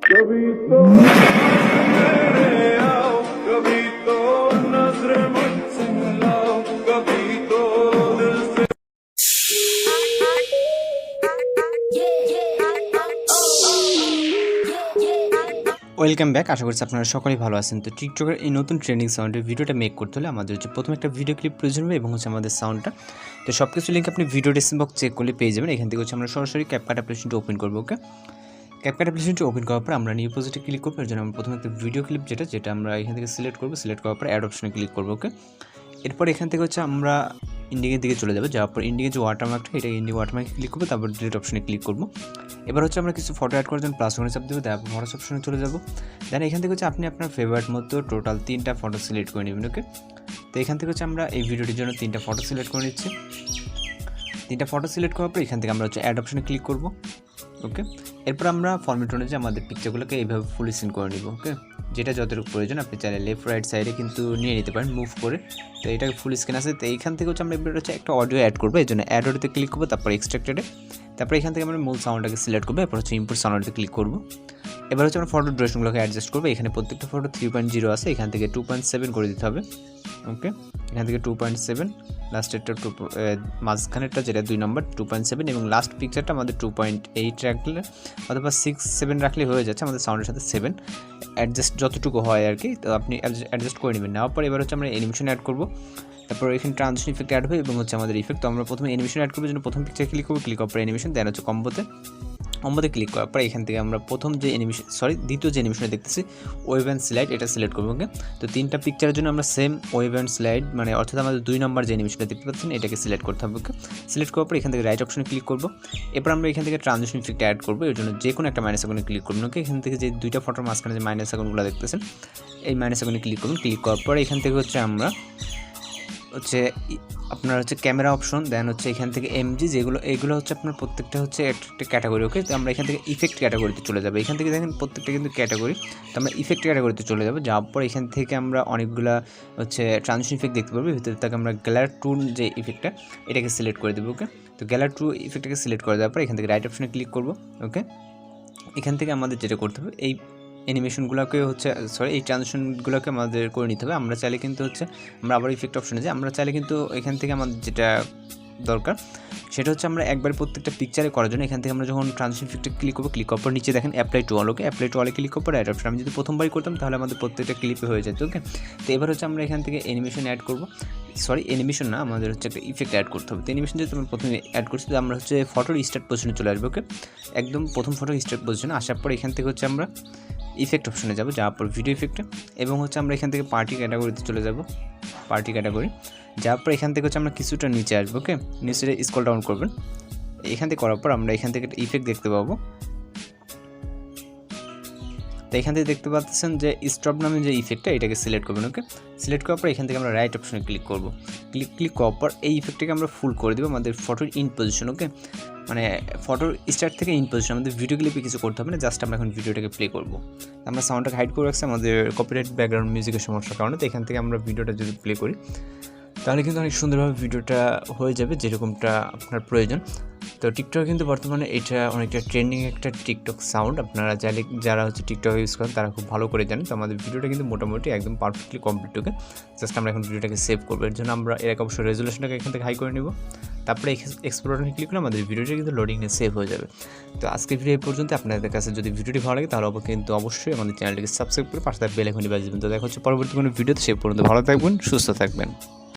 कभी तो मेरे आओ, कभी तो नजर मुझसे मिलाओ, कभी तो दिल से। Welcome back. আশা করছি আপনারা সকলেই ভালো আছেন। তো টিকটকের এই নতুন ট্রেন্ডিং সাউন্ডের ভিডিওটা মেক করতে হলে আমাদের হচ্ছে প্রথমে একটা ভিডিও ক্লিপ প্রয়োজন হবে এবং হচ্ছে আমাদের সাউন্ডটা। তো সব কিছু লিঙ্ক আপনি ভিডিও ডেসক্রিপশন বক্স চেক করলে পেয়ে যাবেন। এখান থেকে হচ্ছে আমরা সরাসরি ক্যাপকাট অ্যাপ্লিকেশনটি ওপেন করবো। ওকে, ক্যাপকাট অ্যাপ্লিকেশনটি ওপেন করার পর আমরা নিউ প্রজেক্টে ক্লিক করবো। এর জন্য আমরা প্রথমে একটা ভিডিও ক্লিপ যেটা আমরা এখান থেকে সিলেক্ট করবো। সিলেক্ট করার পর অ্যাড অপশনে ক্লিক করবো। ওকে, এরপর এখান থেকে হচ্ছে আমরা ইন্ডিকের দিকে চলে যাবো। যাওয়ার পর ইন্ডিকের যে ওয়াটারমার্কটা, এটা ইন্ডিক ওয়াটারমার্কে ক্লিক করবো, তারপর ডিলিট অপশনে ক্লিক করবো। এবার হচ্ছে আমরা কিছু ফটো অ্যাড করার জন্য প্লাস ওয়ানে চাপ দেবো, তারপর ফটোস অপশনে চলে যাবো। দেন এখান থেকে হচ্ছে আপনি আপনার ফেভারিট মতো টোটাল 3টা ফটো সিলেক্ট করে নেবেন। ওকে, তো এখান থেকে হচ্ছে আমরা এই ভিডিওটির জন্য 3টা ফটো সিলেক্ট করে নিচ্ছি। 3টা ফটো সিলেক্ট করার পর এখান থেকে আমরা হচ্ছে অ্যাড অপশনে ক্লিক করবো। ওকে, এরপর আমরা ফরম্যাট অনুযায়ী আমাদের পিকচারগুলোকে এইভাবে ফুল স্ক্রিন করে নিব। ওকে, যেটা যতটুকু প্রয়োজন আপনি চাইলে লেফট রাইট সাইডে কিন্তু নিয়ে নিতে পারেন মুভ করে। তো এটা ফুল স্ক্রিন আছে। তো এইখান থেকে হচ্ছে আমরা এবার হচ্ছে একটা অডিও অ্যাড করবো। এই জন্য অ্যাড অডিওতে ক্লিক করবো, তারপর এক্সট্রাক্টেডে, তারপর এখান থেকে আমরা মূল সাউন্ডটাকে সিলেক্ট করবো। এরপর হচ্ছে ইম্পোর্ট সাউন্ডটাতে ক্লিক করবো। এবার হচ্ছে আমরা ফটো ডিউরেশনগুলোকে অ্যাডজাস্ট করবো। এখানে প্রত্যেকটা ফটো 3.0 আছে, এখান থেকে 2.7 করে দিতে হবে। ওকে, এখান থেকে 2.7, লাস্টেরটা মাঝখানেরটা যেটা 2 নম্বর 2.7 এবং লাস্ট পিকচারটা আমাদের 2.8 রাখলে অথবা 6-7 রাখলে হয়ে যাচ্ছে আমাদের সাউন্ডের সাথে 7 অ্যাডজাস্ট যতটুকু হয় আর কি। তো আপনি অ্যাডজাস্ট করে নেবেন। নেওয়ার পর এবার হচ্ছে আমরা অ্যানিমেশন অ্যাড করবো। তারপর এখানে ট্রানজিশন ইফেক্ট অ্যাড হবে এবং হচ্ছে আমাদের ইফেক্ট। তো আমরা প্রথমে অ্যানিমেশন অ্যাড করবো, জন্য প্রথম পিকচার ক্লিক করবো, ক্লিক করার পর অ্যানিমেশন, দেন হচ্ছে কম্বোতে ক্লিক করার পর এখান থেকে আমরা দ্বিতীয় যে অ্যানিমেশনটা দেখতেছি ওয়েভ অ্যান্ড স্লাইড, এটা সিলেক্ট করবো। ওকে, তো 3টা পিকচারের জন্য আমরা সেম ওয়েভ অ্যান্ড স্লাইড মানে অর্থাৎ আমাদের 2 নম্বর যে অ্যানিমেশনটা দেখতে পাচ্ছেন এটাকে সিলেক্ট করতে হবে। ওকে, সিলেক্ট করার পর এখান থেকে রাইট অপশনে ক্লিক করবো। এরপর আমরা এখান থেকে ট্রানজিশন ইফেক্ট অ্যাড করবো। এর জন্য যে কোনো একটা মাইনাস আইকনে ক্লিক করবেন। ওকে, এখান থেকে যে 2টা ফটোর মাঝখানে যে মাইনাস আইকনগুলো দেখতেছেন এই মাইনাস আইকনে ক্লিক করুন। ক্লিক করার পর এখান থেকে হচ্ছে আমরা আপনার হচ্ছে ক্যামেরা অপশন, দেন হচ্ছে এখান থেকে এমজি এগুলো হচ্ছে আপনার প্রত্যেকটা হচ্ছে একটা ক্যাটাগরি। ওকে, তো আমরা এখান থেকে ইফেক্ট ক্যাটাগরিতে চলে যাবো। এখান থেকে দেখেন প্রত্যেকটা কিন্তু ক্যাটাগরি, তো আমরা ইফেক্ট ক্যাটাগরিতে চলে যাবো। যাওয়ার পর এখান থেকে আমরা অনেকগুলো হচ্ছে ট্রানজিশন ইফেক্ট দেখতে পাবো। ভিতরে থেকে আমরা গ্যালার টু যে ইফেক্টটা এটাকে সিলেক্ট করে দেবো। ওকে, তো গ্যালার টু ইফেক্টটাকে সিলেক্ট করে দেওয়ার পর এখান থেকে রাইট অপশনে ক্লিক করবো। ওকে, এখান থেকে আমাদের যেটা করতে হবে এই অ্যানিমেশনগুলোকে হচ্ছে এই ট্রানজিশনগুলোকে আমাদের করে নিতে হবে। আমরা চাইলে কিন্তু হচ্ছে আমরা আবার ইফেক্ট অপশনে যাই। আমরা চাইলে কিন্তু এখান থেকে আমাদের যেটা দরকার সেটা হচ্ছে আমরা একবার প্রত্যেকটা পিকচারে করার জন্য এখান থেকে আমরা যখন ট্রানজিশন ইফেক্টে ক্লিক করবো, ক্লিক করার পর নিচে দেখেন apply to all. Okay, apply to অলে ক্লিক করার পর অ্যাড অপশন, আমি যদি প্রথমবারই করতাম তাহলে আমাদের প্রত্যেকটা ক্লিপে হয়ে যেত। ওকে, তো এবার হচ্ছে আমরা এখান থেকে অ্যানিমেশন অ্যাড করবো। অ্যানিমেশন না, আমাদের হচ্ছে একটা ইফেক্ট অ্যাড করতে হবে। তো অ্যানিমেশন যেহেতু আমরা প্রথমে অ্যাড করছি, তো আমরা হচ্ছে ফটোর স্টার্ট পজিশনে চলে আসবো। ওকে, একদম প্রথম ফটোর স্টার্ট পজিশনে আসার পর এখান থেকে হচ্ছে আমরা ইফেক্ট অপশনে যাবো। যাওয়ার পর ভিডিও ইফেক্টে এবং হচ্ছে আমরা এখান থেকে পার্টি ক্যাটাগরিতে চলে যাব। পার্টি ক্যাটাগরি যাওয়ার পর এখান থেকে হচ্ছে আমরা কিছুটা নিচে আসবো। ওকে, নিচে স্ক্রল ডাউন করবেন। এখান থেকে করার পর আমরা এখান থেকে একটা ইফেক্ট দেখতে পাবো। তো এখান থেকে দেখতে পাচ্ছেন যে স্টপ নামে যে ইফেক্টটা, এটাকে সিলেক্ট করবেন। ওকে, সিলেক্ট করার পর এখান থেকে আমরা রাইট অপশনে ক্লিক করবো। ক্লিক করার পর এই ইফেক্টটাকে আমরা ফুল করে দেবো আমাদের ফটোর ইন পজিশন। ওকে, মানে ফটোর স্টার্ট থেকে ইন পজিশন, আমাদের ভিডিও ক্লিপে কিছু করতে হবে না, জাস্ট আমরা এখন ভিডিওটাকে প্লে করবো। আমরা সাউন্ডটাকে হাইড করে রাখছি আমাদের কপিরাইট ব্যাকগ্রাউন্ড মিউজিকের সমস্যার কারণে। তো এখান থেকে আমরা ভিডিওটা যদি প্লে করি তাহলে কিন্তু অনেক সুন্দরভাবে ভিডিওটা হয়ে যাবে যেরকমটা আপনার প্রয়োজন। তো টিকটক কিন্তু বর্তমানে এটা অনেকটা ট্রেন্ডিং একটা টিকটক সাউন্ড। আপনারা যারা হচ্ছে টিকটক ইউজ করেন তারা খুব ভালো করে জানেন। তো আমাদের ভিডিওটা কিন্তু মোটামুটি একদম পারফেক্টলি কমপ্লিট। ওকে, জাস্ট আমরা এখন ভিডিওটাকে সেভ করবো। এর জন্য আমরা এর অবশ্যই রেজুলেশনটাকে এখান থেকে হাই করে নেব। তারপরে এক্সপ্লোরে ক্লিক করে আমাদের ভিডিওটা কিন্তু লোডিংয়ে সেভ হয়ে যাবে। তো আজকে ভিডিও এই পর্যন্ত। আপনাদের কাছে যদি ভিডিওটি ভালো লাগে তাহলে কিন্তু অবশ্যই আমাদের চ্যানেলটিকে সাবস্ক্রাইব করে পাশে বেল আইকনটি বাজিয়ে দিবেন। তো দেখা হচ্ছে পরবর্তী কোনো ভিডিওতে। সেই পর্যন্ত ভালো থাকবেন, সুস্থ থাকবেন।